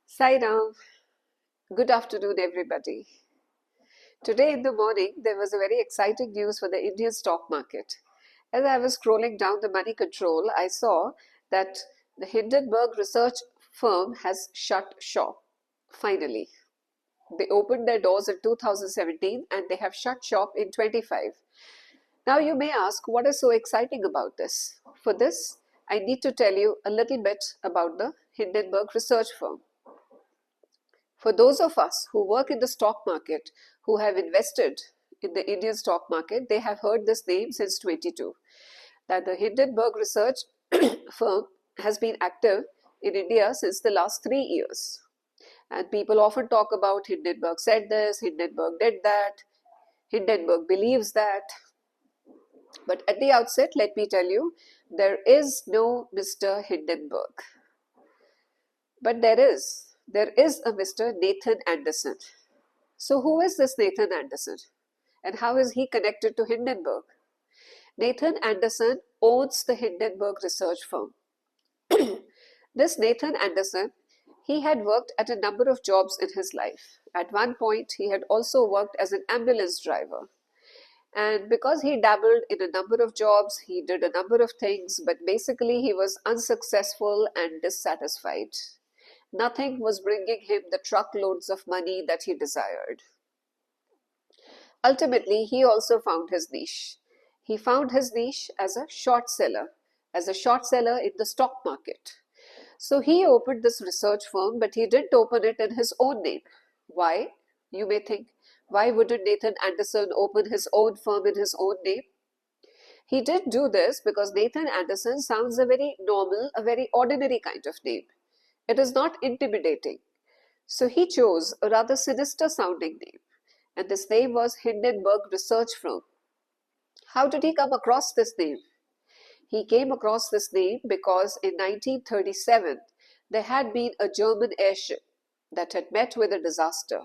Sairam, good afternoon, everybody. Today in the morning, there was a very exciting news for the Indian stock market. As I was scrolling down the money control, I saw that the Hindenburg research firm has shut shop. Finally, they opened their doors in 2017 and they have shut shop in 25. Now, you may ask, what is so exciting about this? For this, I need to tell you a little bit about the Hindenburg research firm. For those of us who work in the stock market, who have invested in the Indian stock market, they have heard this name since 22. That the Hindenburg research firm has been active in India since the last 3 years. And people often talk about Hindenburg said this, Hindenburg did that, Hindenburg believes that. But at the outset, let me tell you, there is no Mr. Hindenburg. But there is a Mr. Nathan Anderson. So who is this Nathan Anderson? And how is he connected to Hindenburg? Nathan Anderson owns the Hindenburg research firm. This Nathan Anderson, he had worked at a number of jobs in his life. At one point, he had also worked as an ambulance driver. And because he dabbled in a number of jobs, he did a number of things, but basically he was unsuccessful and dissatisfied. Nothing was bringing him the truckloads of money that he desired. Ultimately, he also found his niche. He found his niche as a short seller in the stock market. So he opened this research firm, but he didn't open it in his own name. Why? You may think, why wouldn't Nathan Anderson open his own firm in his own name? He did do this because Nathan Anderson sounds a very normal, a very ordinary kind of name. It is not intimidating. So he chose a rather sinister sounding name, and this name was Hindenburg Research Firm. How did he come across this name? He came across this name because in 1937 there had been a German airship that had met with a disaster,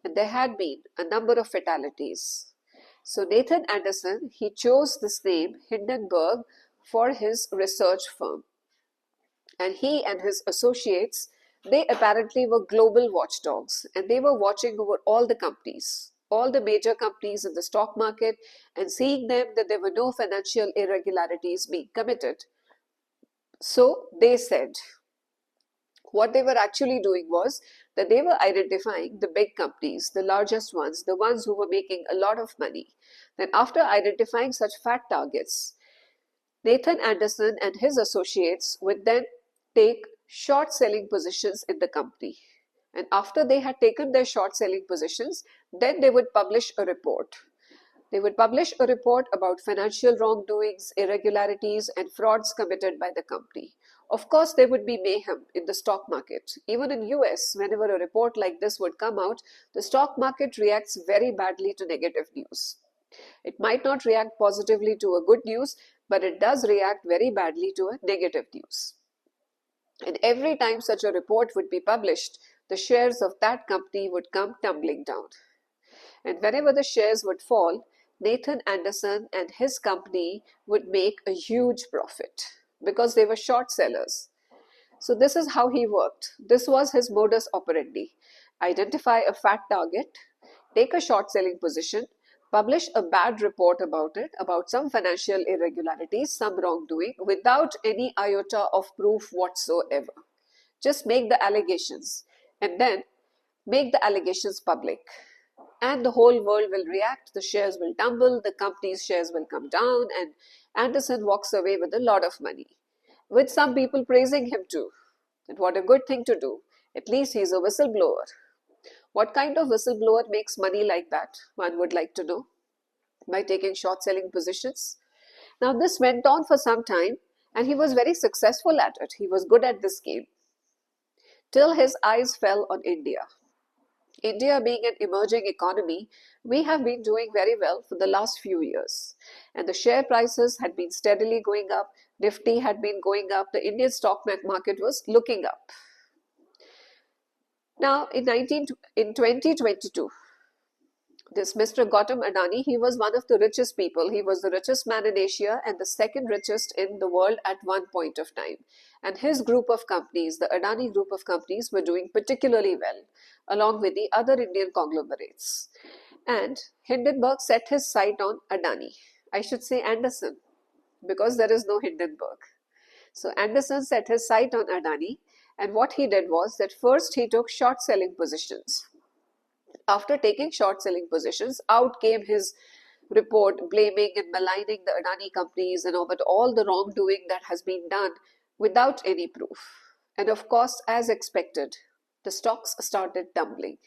and there had been a number of fatalities. So Nathan Anderson, he chose this name Hindenburg for his research firm. And he and his associates, they apparently were global watchdogs, and they were watching over all the companies, all the major companies in the stock market, and seeing them that there were no financial irregularities being committed. So they said, what they were actually doing was that they were identifying the big companies, the largest ones, the ones who were making a lot of money. Then after identifying such fat targets, Nathan Anderson and his associates would then take short selling positions in the company. And after they had taken their short selling positions, then they would publish a report. They would publish a report about financial wrongdoings, irregularities, and frauds committed by the company. Of course, there would be mayhem in the stock market. Even in US, whenever a report like this would come out, the stock market reacts very badly to negative news. It might not react positively to a good news, but it does react very badly to a negative news. And every time such a report would be published, the shares of that company would come tumbling down. And whenever the shares would fall, Nathan Anderson and his company would make a huge profit because they were short sellers. So this is how he worked. This was his modus operandi. Identify a fat target, take a short selling position, publish a bad report about it, about some financial irregularities, some wrongdoing, without any iota of proof whatsoever. Just make the allegations and then make the allegations public. And the whole world will react, the shares will tumble, the company's shares will come down, and Anderson walks away with a lot of money. With some people praising him too. And what a good thing to do. At least he's a whistleblower. What kind of whistleblower makes money like that? One would like to know. By taking short selling positions. Now this went on for some time and he was very successful at it. He was good at this game. Till his eyes fell on India. India being an emerging economy, we have been doing very well for the last few years. And the share prices had been steadily going up. Nifty had been going up. The Indian stock market was looking up. Now, in 2022, This Mr. Gautam Adani, he was one of the richest people. He was the richest man in Asia and the second richest in the world at one point of time. And his group of companies, the Adani group of companies, were doing particularly well, along with the other Indian conglomerates. And Hindenburg set his sight on Adani. I should say Anderson, because there is no Hindenburg. So Anderson set his sight on Adani, and what he did was that first he took short selling positions. After taking short selling positions, out came his report blaming and maligning the Adani companies and about all the wrongdoing that has been done without any proof. And of course, as expected, the stocks started tumbling.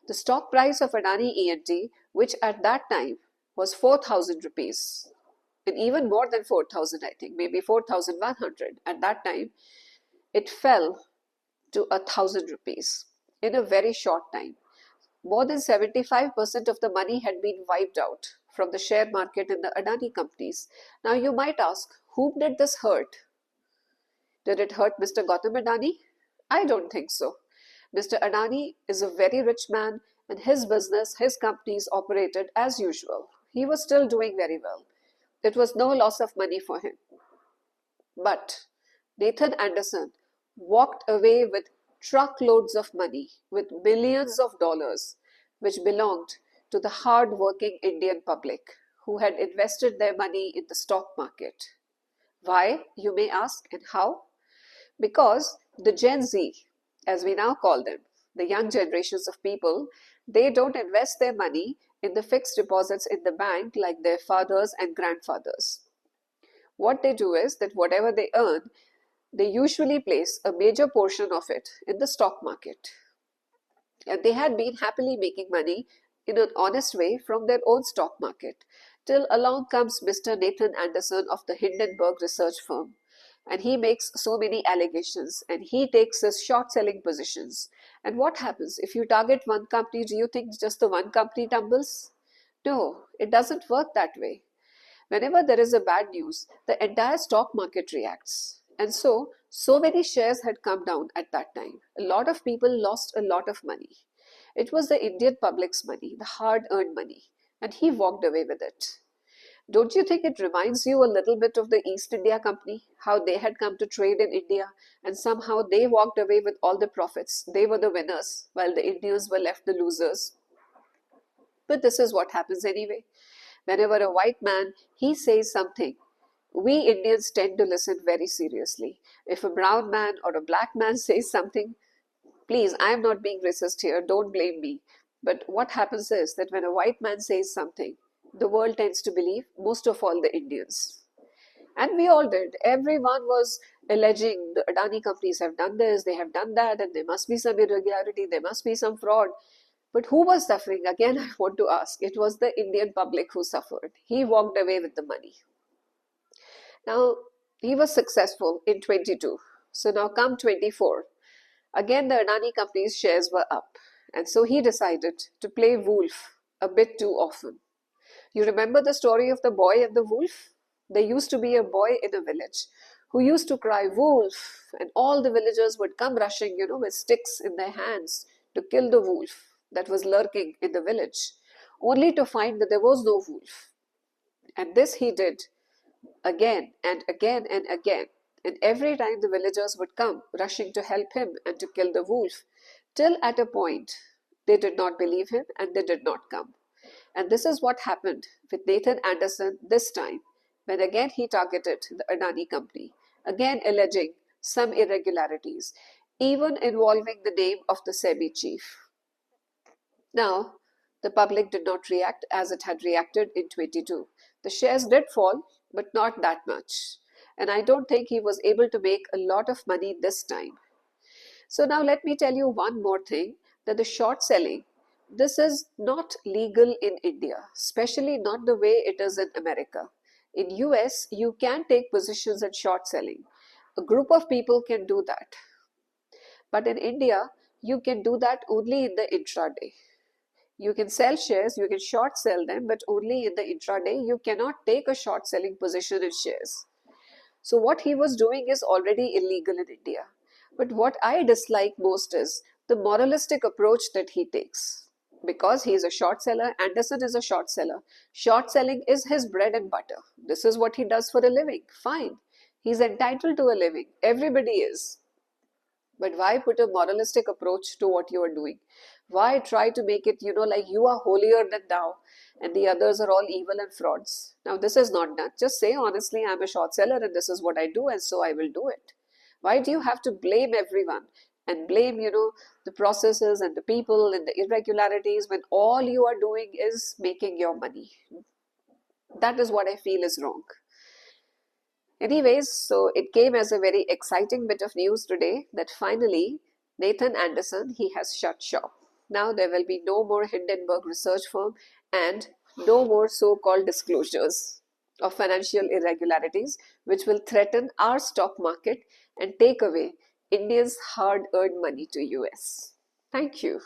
The stock price of Adani E&T, which at that time was 4,000 rupees, and even more than 4,000, I think, maybe 4,100 at that time, it fell to 1,000 rupees in a very short time. More than 75% of the money had been wiped out from the share market in the Adani companies. Now you might ask, whom did this hurt? Did it hurt Mr. Gautam Adani? I don't think so. Mr. Adani is a very rich man and his business, his companies operated as usual. He was still doing very well. It was no loss of money for him. But Nathan Anderson walked away with truckloads of money, with millions of dollars, which belonged to the hard-working Indian public who had invested their money in the stock market. Why, you may ask, and how? Because the Gen Z, as we now call them, the young generations of people, they don't invest their money in the fixed deposits in the bank like their fathers and grandfathers. What they do is that whatever they earn, they usually place a major portion of it in the stock market. And they had been happily making money in an honest way from their own stock market, till along comes Mr. Nathan Anderson of the Hindenburg research firm. And he makes so many allegations and he takes his short selling positions. And what happens? If you target one company, do you think just the one company tumbles? No, it doesn't work that way. Whenever there is a bad news, the entire stock market reacts. And so many shares had come down at that time. A lot of people lost a lot of money. It was the Indian public's money, the hard-earned money, and he walked away with it. Don't you think it reminds you a little bit of the East India Company, how they had come to trade in India and somehow they walked away with all the profits. They were the winners while the Indians were left the losers. But this is what happens anyway. Whenever a white man, he says something, we Indians tend to listen very seriously. If a brown man or a black man says something, please, I am not being racist here, don't blame me. But what happens is that when a white man says something, the world tends to believe, most of all the Indians. And we all did. Everyone was alleging the Adani companies have done this, they have done that, and there must be some irregularity, there must be some fraud. But who was suffering? Again, I want to ask. It was the Indian public who suffered. He walked away with the money. Now, he was successful in 22. So now come 24. Again, the Adani company's shares were up. And so he decided to play wolf a bit too often. You remember the story of the boy and the wolf? There used to be a boy in a village who used to cry wolf, and all the villagers would come rushing, with sticks in their hands to kill the wolf that was lurking in the village, only to find that there was no wolf. And this he did again and again and again. And every time the villagers would come rushing to help him and to kill the wolf, till at a point they did not believe him and they did not come. And this is what happened with Nathan Anderson this time, when again he targeted the Adani company, again alleging some irregularities, even involving the name of the SEBI chief. Now, the public did not react as it had reacted in 22. The shares did fall, but not that much. And I don't think he was able to make a lot of money this time. So now let me tell you one more thing, that the short selling, this is not legal in India, especially not the way it is in America. In US, you can take positions in short selling. A group of people can do that. But in India, you can do that only in the intraday. You can sell shares, you can short sell them, but only in the intraday. You cannot take a short selling position in shares. So what he was doing is already illegal in India. But what I dislike most is the moralistic approach that he takes. because he is a short seller. Anderson is a short seller. Short selling is his bread and butter. This is what he does for a living. Fine. He's entitled to a living. Everybody is. But why put a moralistic approach to what you are doing? Why try to make it, like you are holier than thou and the others are all evil and frauds? Now, this is not done. Just say honestly, I'm a short seller and this is what I do, and so I will do it. Why do you have to blame everyone and blame, the processes and the people and the irregularities when all you are doing is making your money? That is what I feel is wrong. Anyways, so it came as a very exciting bit of news today that finally Nathan Anderson, he has shut shop. Now there will be no more Hindenburg research firm and no more so-called disclosures of financial irregularities which will threaten our stock market and take away Indians' hard-earned money to US. Thank you.